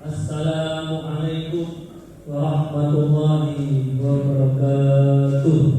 Assalamualaikum warahmatullahi wabarakatuh.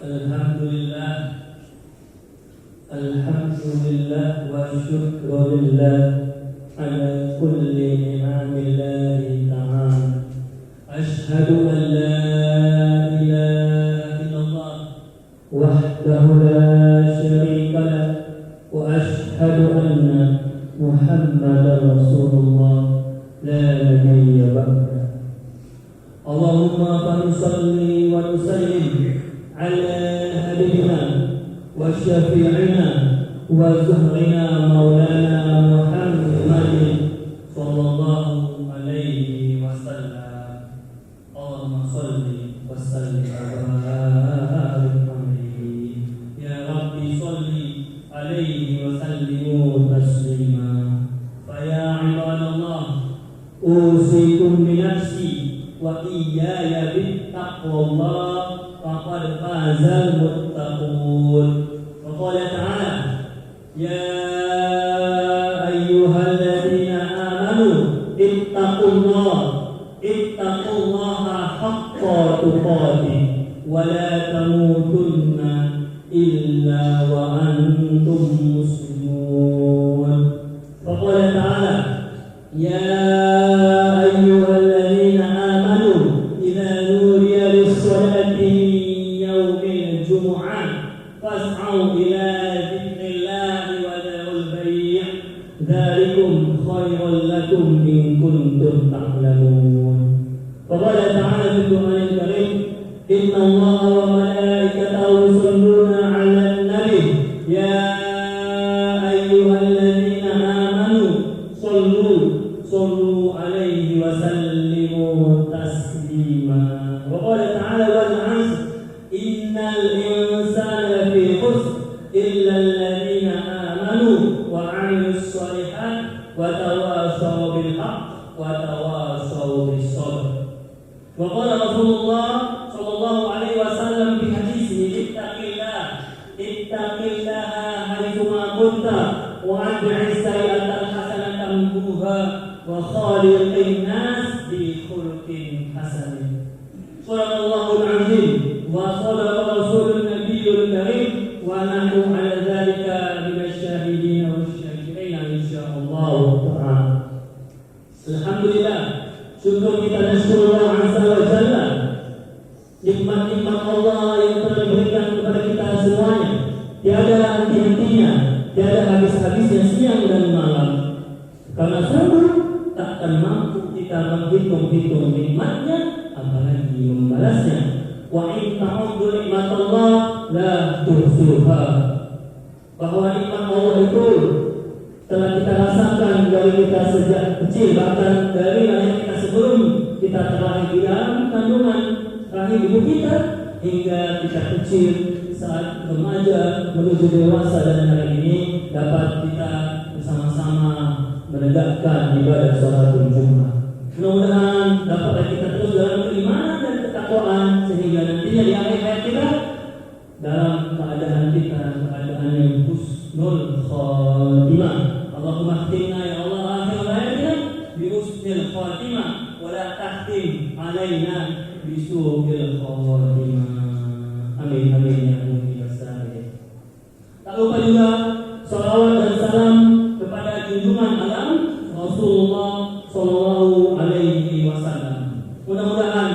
Alhamdulillah, alhamdulillah wa syukrulillah ala kulli ni'amillahi ta'ala. Ashhadu an la ilaha illallah وحده لا شريك له وأشهد أن محمدا رسول الله لا نبي بعده. اللهم فنصل ونسلم على حبيبنا وشفيعنا وزهرنا مولانا محمد صلى الله عليه وسلم. اللهم صل وسلم وبارك عليه يا ربي صل عليه وسلم تسليما. فيا عباد الله أوصيكم بنفسي وإياي بالتقوى الله فقد فاز المتقون. وقال تعالى يا أيها الذين آمنوا اتقوا الله حق تقاته ولا تموتن إلا وأنتم مسلمون. وقال تعالى يا أيها الذين آمنوا إذا نودي للصلاة يوم الجمعة فاسعوا إلى ذكر الله وذروا البيع ذلكم خير لكم إن كنتم تعلمون. وقال تعالى في القرآن الكريم إن الله وملائكته يصلون على النبي يا أيها الذين آمنوا صلوا عليه وسلموا تسليما. وقال تعالى والعصر إن الإنسان لفي خسر إلا الذين آمنوا وعملوا الصالحات وتواصوا بالحق وتواصوا بالصبر. وقال رسول الله صلى الله عليه وسلم في حديثه اتق الله حيثما كنت وأتبع السيئة الحسنة تمحوها وخالق الناس بخلق حسن. صدق الله العظيم وصدق رسول النبي الكريم ونحن على ذلك من الشاهدين والشاكرين إن شاء الله تعالى. Alhamdulillah, syukur kita dan syukur Allah Azza wa Jalla, nikmat-nikmat Allah yang telah diberikan kepada kita semuanya tiada henti-hentinya, tiada habis-habisnya siang dan malam. Karena sungguh takkan mampu kita menghitung-hitung nikmatnya, apalagi membalasnya. Wa in ta'uddu nikmatallah la tuhsuha. Bahwa nikmat Allah itu telah kita rasakan dari kita sejak kecil, bahkan dari lahir kita sebelum kita terlahir di dalam kandungan rahim ibu kita hingga kita kecil, saat remaja menuju dewasa, dan hari ini dapat kita bersama-sama menegakkan ibadah salatul Jumat. Mudah-mudahan dapat kita terus dalam keimanan dan ketakwaan sehingga nantinya di akhir hayat kita dalam keadaan yang husnul khatimah. Allahumma khtimna ya Allah akhir hayatina bi husnil khatimah wa la tahtim alaina bi su'il khatimah. Amin amin ya Allah wasallam. Tak lupa juga salawat dan salam kepada junjungan alam Rasulullah sallallahu alaihi wasallam. Mudah-mudahan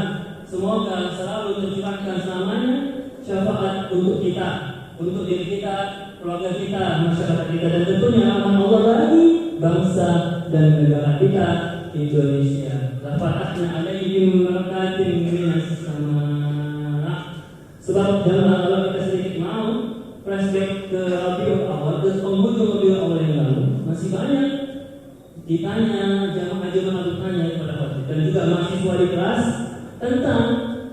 semoga selalu tercurahkan selamanya syafaat untuk kita, untuk diri kita, keluarga kita, masyarakat kita, dan tentunya aman Allah bagi bangsa dan negara kita Indonesia. Lafatahna alaihim barakatin minas sama. Sebab dalam kalau kita sedikit mau flashback ke Rabiul Awal, ke penghujung Rabiul Awal yang lalu, masih banyak ditanya jamaah bertanya kepada khotib dan juga mahasiswa di kelas tentang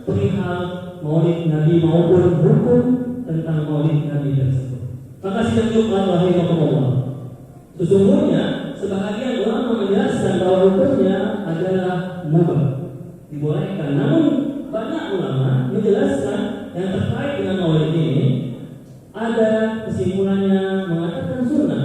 perihal Maulid Nabi maupun hukum tentang Maulid Nabi tersebut. Maka sidang Jumat rahimahullah, sesungguhnya sebahagian ulama menjelaskan bahwa hukumnya adalah mubah, dibolehkan. Namun banyak ulama menjelaskan yang terkait dengan Maulid ini ada kesimpulannya mengatakan sunnah.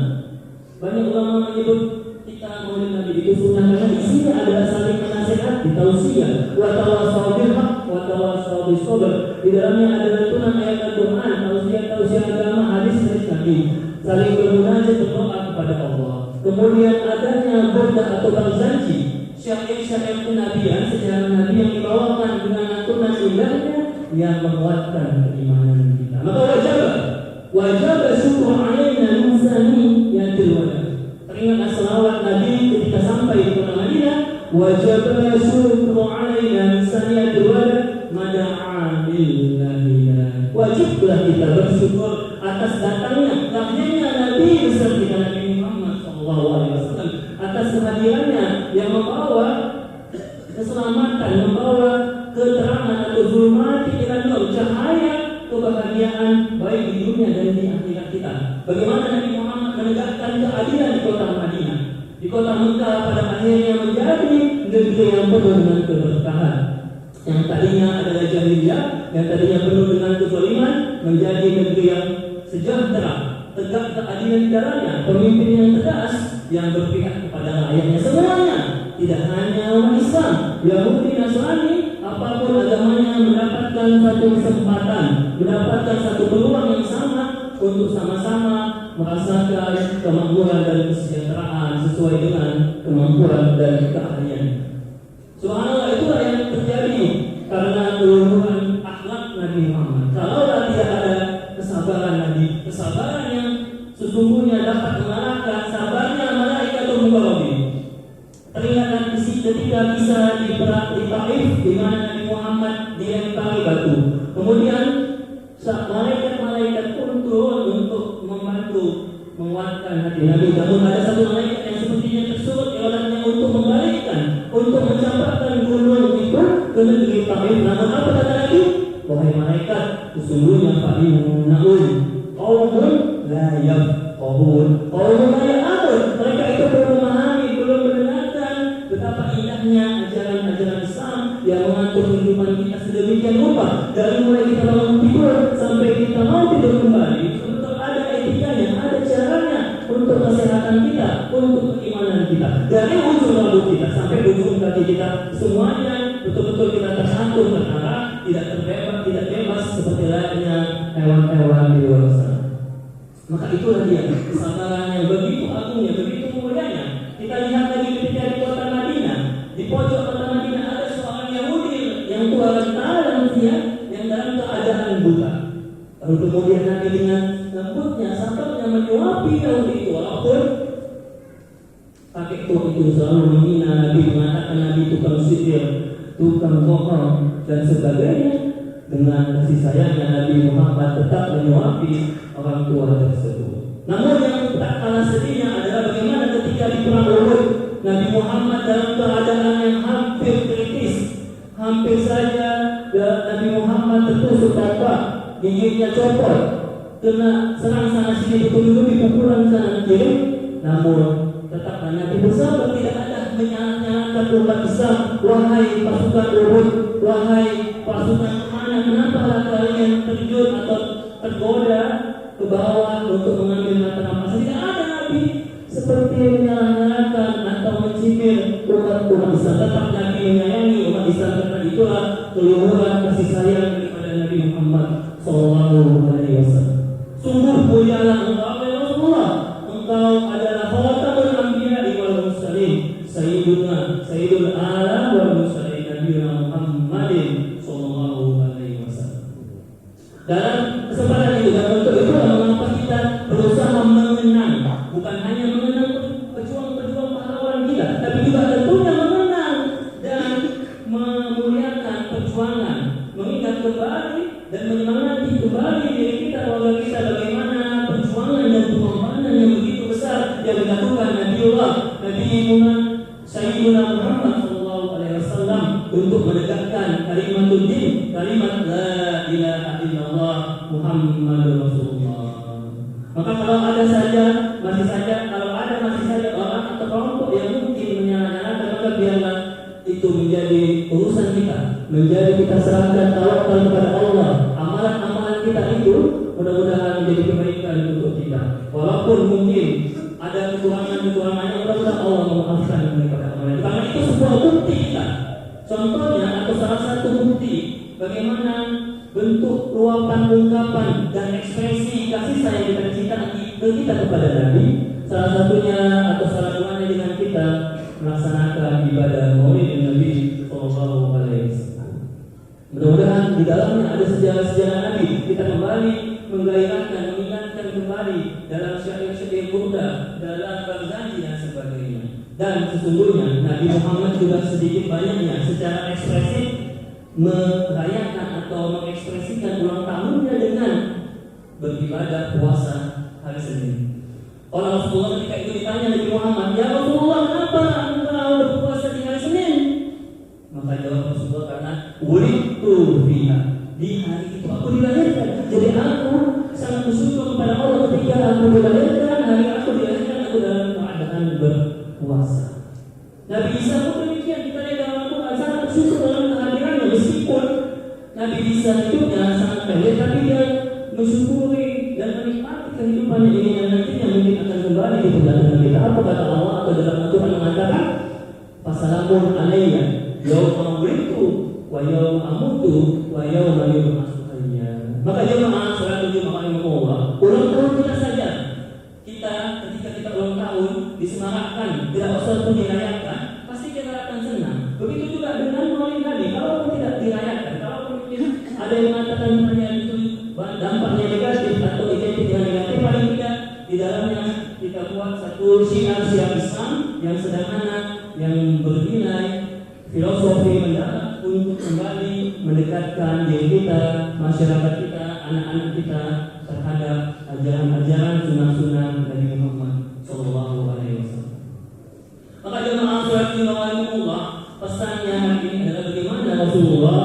Banyak ulama menyebut kita Maulid Nabi itu sunnah karena isinya adalah saling menasihati, tausiah, wa tawassaw bil haqq wa tawassaw bis sabr. Di dalamnya ada lantunan ayat Al-Qur'an, tausiah agama, hadis Nabi, saling bermunajat berdoa kepada Allah. Kemudian adanya burdah atau barzanji, syair-syair kenabian, sejarah Nabi yang dibawakan dengan lantunan indahnya yang menguatkan keimanan kita. Maka wajib syukur alaina min saniyatil wada. Teringat selawat Nabi ketika sampai di kota Madinah, wajib syukur alaina min saniyatil wada mada'a lillahi. Wajiblah kita bersyukur atas datangnya lahirnya Nabi besar kita Nabi Muhammad SAW, atas kehadirannya yang membawa keselamatan, membawa keterangan atau zulmati ila nur, cahaya kebahagiaan baik di dunia dan di akhirat kita. Bagaimana Nabi Muhammad menegakkan keadilan di kota Madinah, di kota Mekah pada akhirnya menjadi negeri yang penuh dengan keberkahan. Yang tadinya adalah jahiliyah, yang tadinya penuh dengan kezaliman, menjadi negeri yang sejahtera, tegak keadilan di dalamnya, pemimpin yang tegas yang berpihak kepada rakyatnya semuanya, tidak hanya umat Islam, Yahudi, Nasrani, apapun agamanya mendapatkan satu kesempatan, mendapatkan satu peluang yang sama untuk sama-sama merasakan kemakmuran dan kesejahteraan sesuai dengan kemampuan dan keahlian. Subhanallah, itulah yang terjadi karena keluhuran akhlak Nabi Muhammad. Kalaulah tidak ada kesabaran Nabi, kesabaran yang sesungguhnya dapat mengalahkan sabarnya malaikat Mubarak. Teringat ketika kisah di Taif di mana Nabi Muhammad dilempari batu. Kemudian malaikat-malaikat pun turun untuk membantu menguatkan hati Nabi. Namun ada satu malaikat yang sepertinya tersulut iradahnya untuk membalikkan, untuk mencampakkan gunung itu ke negeri Taif. Namun apa kata Nabi? Wahai malaikat, sesungguhnya fa'innakum qaumun la yafqahun. Qaumun la ya'qilun. Mereka itu belum memahami, belum mendengarkan betapa indahnya ajaran-ajaran Islam yang mengatur kehidupan kita sedemikian rupa. Dari mulai kita bangun tidur sampai kita mau tidur kembali, betul ada etikanya, ada caranya untuk kesehatan kita, untuk keimanan kita. Dari ujung rambut kita sampai ujung kaki kita, semuanya betul-betul kita tersatur, terarah, tidak bebas seperti layaknya hewan-hewan di luar sana. Maka itulah dia kesabaran yang begitu agungnya, begitu mulianya. Kita lihat lagi ketika di kota Madinah, di pojok kota Madinah ada seorang Yahudi yang tua renta lansia yang dalam keadaan buta. Lalu kemudian Nabi dengan lembutnya, sabarnya menyuapi Yahudi itu, walaupun kakek tua itu selalu menghina Nabi, mengatakan Nabi tukang sihir, tukang bohong dan sebagainya. Dengan kasih sayangnya Nabi Muhammad tetap menyuapi orang tua tersebut. Namun yang tak kalah sedihnya adalah bagaimana ketika di perang Uhud Nabi Muhammad dalam keadaan yang hampir kritis, hampir saja Nabi Muhammad tertusuk tembak, giginya copot, kena serang sana sini betul-betul pukulan kanan kiri. Namun tetap Nabi bersabar, tidak ada menyalahkan umat Islam. Wahai pasukan Uhud, wahai pasukan kemana, kenapa kalian terjun atau tergoda ke bawah untuk mengambil mata nafas? Tidak ada Nabi seperti menyalahkan atau mencibir umat Islam. Tetap Nabi menyayangi umat Islam, karena itulah keluhuran kasih sayang daripada Nabi Muhammad SAW. Sungguh mulialah engkau ya Rasulullah, engkau adalah khatamul anbiya wal mursalin, sayyidul alam wal mursalin, Nabiuna Muhammadin sallallahu alaihi wasallam. Dalam kesempatan itu dan untuk itu mengapa kita berusaha mengenang, bukan hanya mengenang pejuang-pejuang pahlawan kita, tapi juga tentunya mengenang dan memuliakan perjuangan, mengingat kembali dan menyemangati kembali diri kita, warga kita, bagaimana perjuangan dan pengorbanan yang begitu besar yang dilakukan Nabiullah, Nabi Sayyidina Muhammad sallallahu alaihi wasallam untuk menegakkan kalimatul din, kalimat la ilaha illallah Muhammadur Rasulullah. Maka kalau ada masih saja orang atau kelompok yang mungkin menyalahkan, maka biarlah itu menjadi urusan kita, menjadi kita serahkan tawakal kepada Allah. Amalan-amalan kita itu mudah-mudahan menjadi kebaikan untuk kita. Walaupun mungkin ada kekurangan-kekurangan yang mudah-mudahan Allah memaafkan kepada amalan. Karena itu sebuah bukti kita. Contohnya atau salah satu bukti bagaimana bentuk luapan ungkapan dan ekspresi kasih sayang kita kepada Nabi. Salah satunya atau salah duanya dengan kita melaksanakan ibadah Maulid Nabi sallallahu alaihi wasallam. Mudah-mudahan di dalamnya ada sejarah-sejarah Nabi. Kita kembali menggairahkan, mengingat kembali dalam syair-syair burda, dalam berjanji dan sebagainya. Dan sesungguhnya Nabi Muhammad juga sedikit banyaknya secara ekspresif merayakan atau mengekspresikan ulang tahunnya dengan beribadah puasa hari Senin. Orang Rasulullah ketika itu ditanya Nabi Muhammad, "Ya Rasulullah, kenapa engkau berpuasa di hari Senin?" Maka jawab Rasulullah, "Karena wulidtu fiha." Di hari itu aku dilahirkan. Jadi aku sangat bersyukur kepada Allah ketika aku dilahirkan, hari aku dilahirkan aku dalam keadaan berpuasa. Nabi Isa pun demikian, kita lihat dalam Al-Quran sangat bersyukur dalam kehadirannya, meskipun Nabi Isa hidupnya sangat pendek, tapi dia mensyukuri dan menikmati kehidupannya ini yang nantinya mungkin akan kembali di kedatangan kita. Apa kata Allah atau dalam Al-Quran mengatakan, "Fasalamun alayya yauma wulidtu wa yauma amutu wa yauma yub'atsu hayya." Maka jemaah salat Jumat Allah, ulang tahun kita saja. Ketika kita ulang tahun disemangatkan, tidak usah pun dirayakan, pasti kita akan senang. Begitu juga dengan maulid Nabi, kalau tidak dirayakan, kalau ada yang mengatakan pertanyaan itu dampaknya negatif atau identik dengan negatif, paling tidak di dalamnya kita buat satu syiar Islam yang sederhana, yang bernilai filosofi mendalam untuk kembali mendekatkan diri kita, masyarakat kita, anak-anak kita terhadap ajaran-ajaran sunnah-sunnah Nabi Muhammad Sallallahu Alaihi Wasallam. Maka jemaah Allah, pesannya hari ini adalah bagaimana Rasulullah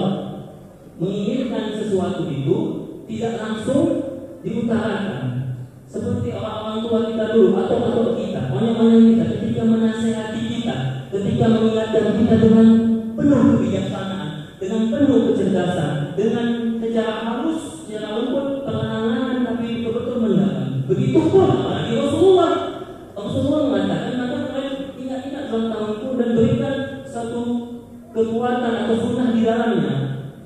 menginginkan sesuatu itu tidak langsung diutarakan. Seperti orang-orang tua kita dulu atau kita, orang-orang kita ketika menasihati kita, ketika mengingatkan kita dengan penuh kebijaksanaan, dengan penuh kecerdasan, dengan secara halus, secara lembut, perlahan-lahan tapi betul-betul mendalam. Begitupun apalagi Rasulullah mengatakan, maka kalian ingat-ingat ulang tahunku dan berikan satu kekuatan atau sunnah di dalamnya.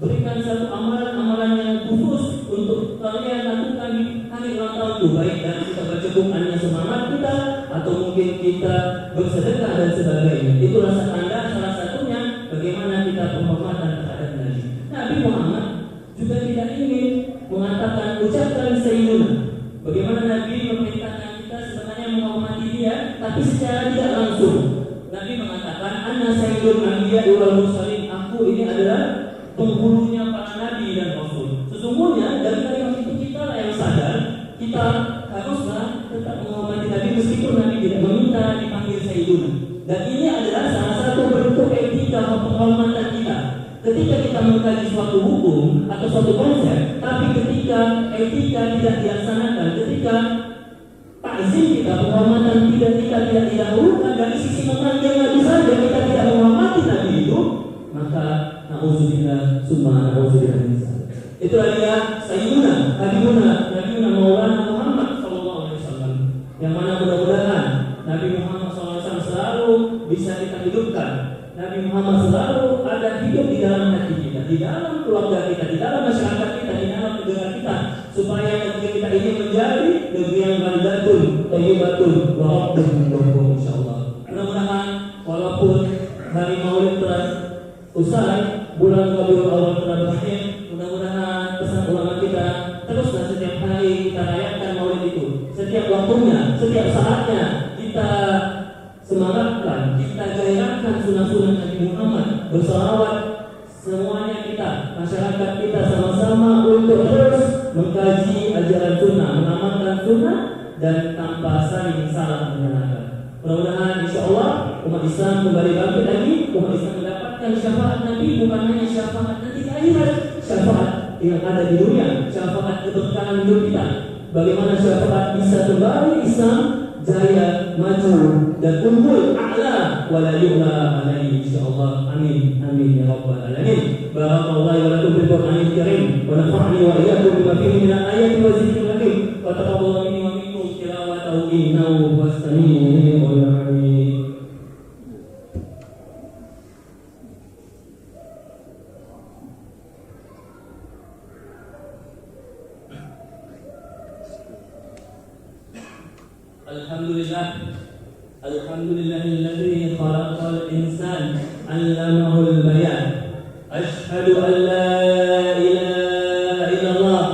Berikan satu amalan-amalan yang khusus untuk kalian lakukan di hari ulang tahun itu, baik dan kita bercebukannya semangat kita atau mungkin kita bersedekah dan sebagainya. Itulah tanda salah satunya bagaimana kita penghormatan terhadap Nabi. Nabi Muhammad juga tidak ingin mengatakan ucapkan sayyiduna. Bagaimana Nabi memerintahkan kita sebenarnya menghormati dia, tapi secara tidak langsung. Nabi mengatakan, "Anna sayyidul anbiya wal mursalin." Aku ini adalah penghulunya para nabi dan rasul. Sesungguhnya dari kalimat itu kita yang sadar, kita haruslah tetap menghormati Nabi meskipun Nabi tidak meminta dipanggil sayyiduna. Dan ini adalah salah satu bentuk etika penghormatan kita. Ketika kita mengkaji suatu hukum atau suatu konsep, tapi ketika etika tidak dilaksanakan, ketika takzim kita, penghormatan kita tidak didahulukan dari sisi memanggil Nabi saja, kita tidak menghormati Nabi itu, maka na'udzubillah summa na'udzubillah min dzalik. Itulah dia Sayyiduna Habibuna Maulana Muhammad sallallahu alaihi wasallam, yang mana mudah-mudahan Nabi Muhammad sallallahu alaihi wasallam selalu bisa kita hidupkan. Nabi Muhammad selalu ada hidup di dalam hati kita, di dalam keluarga kita, di dalam masyarakat kita, di dalam negara kita, supaya negeri kita ini menjadi negeri yang baldatun, thayyibatun, wa rabbun ghafur, insyaallah. Mudah-mudahan walaupun hari Maulid telah usai, bulan Rabiul Awal telah berakhir, mudah-mudahan pesan ulama kita teruslah setiap hari kita rayakan Maulid itu, setiap waktunya, setiap saatnya kita semangatkan, kita gairahkan sunnah-sunnah Nabi Muhammad, bersalawat semuanya kita, masyarakat kita sama-sama untuk terus mengkaji ajaran sunnah, mengamalkan sunnah dan tanpa saling salah menyalahkan. Mudah-mudahan insyaAllah umat Islam kembali bangkit lagi, umat Islam mendapatkan syafaat Nabi, bukan hanya syafaat nanti di akhirat, syafaat yang ada di dunia, syafaat keberkahan hidup kita. Bagaimana syafaat bisa kembali Islam jaya, maju dan unggul a'la wa la yu'la alaihi insyaallah. Amin amin ya rabbal alamin. Barakallahu wa lakum bil Qur'anil karim wa nafa'ani wa iyyakum bima fihi min al-ayati wa dzikril hakim wa taqabbal minni wa minkum tilawatahu innahu huwas samiul alim. Alhamdulillahilladzi khalaqal insana 'allamahul bayan. Asyhadu an la ilaha illallah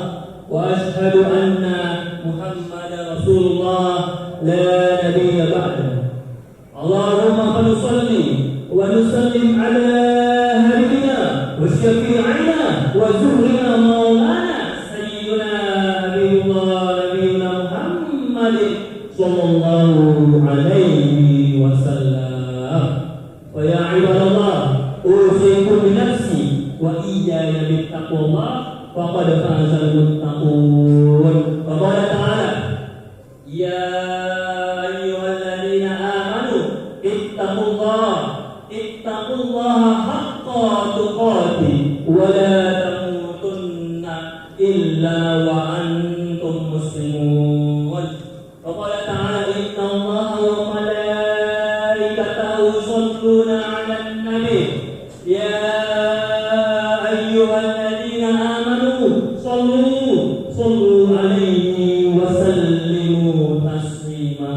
wa asyhadu anna Muhammadar Rasulullah la nabiyya ba'dahu. Allahumma salli wa nusallim ala habibina wa syafi'ina wa zuhrina maulana sayyidina habibullah nabiyuna Muhammad sallallahu alaihi wasallam. Wa ya ibadallah, usikum bi nafsi wa iyaya bittaqwallah faqad fazal muttaqun. Wa qala ta'ala ya ayyuhalladzina amanu ittaqullaha haqqa tuqatih wa la tamutunna illa wa antum muslimun. Wa qala ta'ala innallaha wa malaikatahu yusholluna 'alan nabi ya ayyuhalladzina amanu sallu alaihi wa sallimu taslima.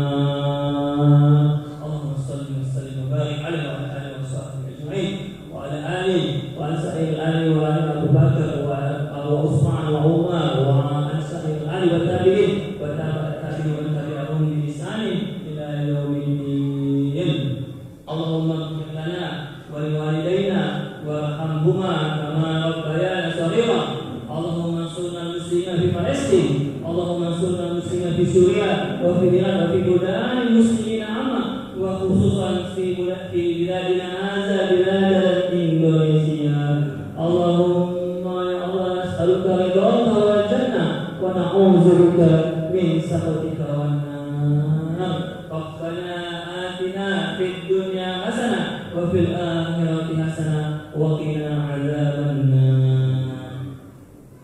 Allahumma salli wa sallim wa barik ala alihi wa sahbihi ajma'in wa ala alihi wa ala sa'il alihi wa ala Abu Bakar wa Utsman wa Umar wa ala sa'il alihi wa tabi'in wa tabi'in wa tabi'ahum bi ihsan ila yaumiddin. Allahumma ighfir lana wa liwalidayna warhamhuma kama rabbayana shaghira. Allahumma ansurna muslimin fi Palestin, Allahumma ansurna muslimin fi Suriah wa fi Iran wa fi buldani muslimin amma wa khususan fi biladina hadza bilad Indonesia. Allahumma ya Allah nas'aluka ridhaka wal jannah wa na'udzubika min sakhatika wan nar. Rabbana atina fid dunya hasanah wa fil akhirati hasanah wa qina adzabannar.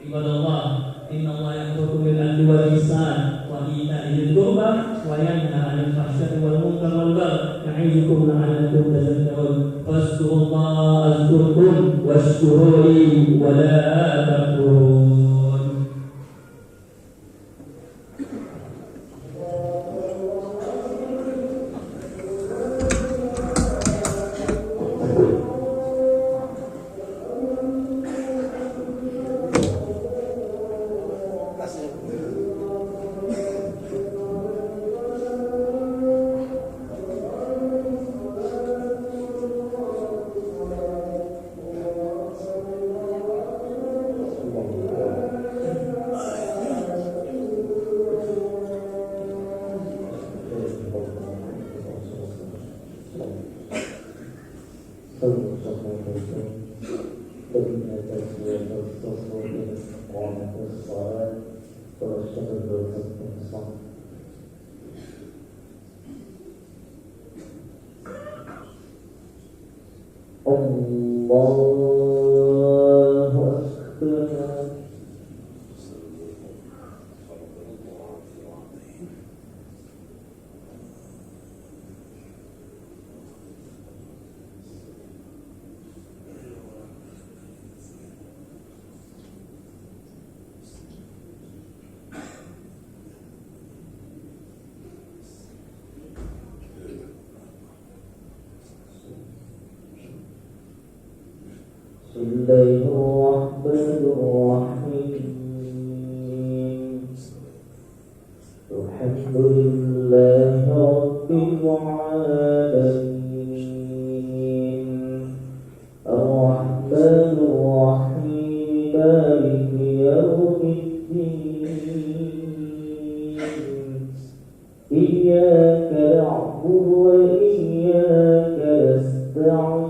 Ibadallah, innallaha ya'muru bil 'adli wal ihsan wa ita'i dzil qurba wa yanha 'anil fahsya'i wal munkari wal baghi ya'idukum la'allakum tadhakkarun. Fazkurullaha azkurkum washkuruni wa la takfurun. Bismillahirrahmanirrahim. Alhamdulillahi rabbil alamin. Ar-Rahmanir Rahim. Maliki yawmiddin. Iyyaka na'budu wa iyyaka nasta'in.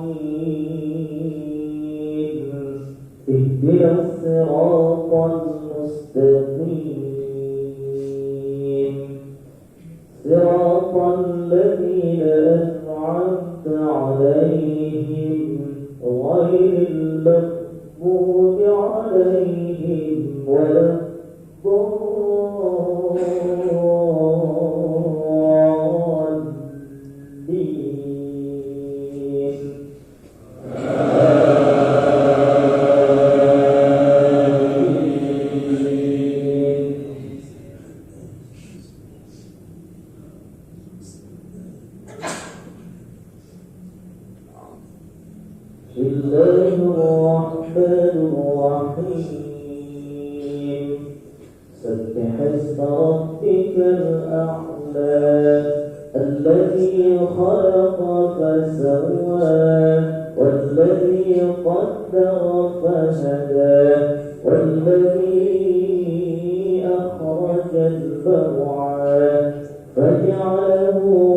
اهدنا الصراط المستقيم صراط الذين أنعمت عليهم غير المغضوب عليهم ولا الضالين. Bismillahirrahmanirrahim. سبح اسم ربك الأعلى الذي خلق فسوى والذي قدر فهدى والذي أخرج المرعى فجعله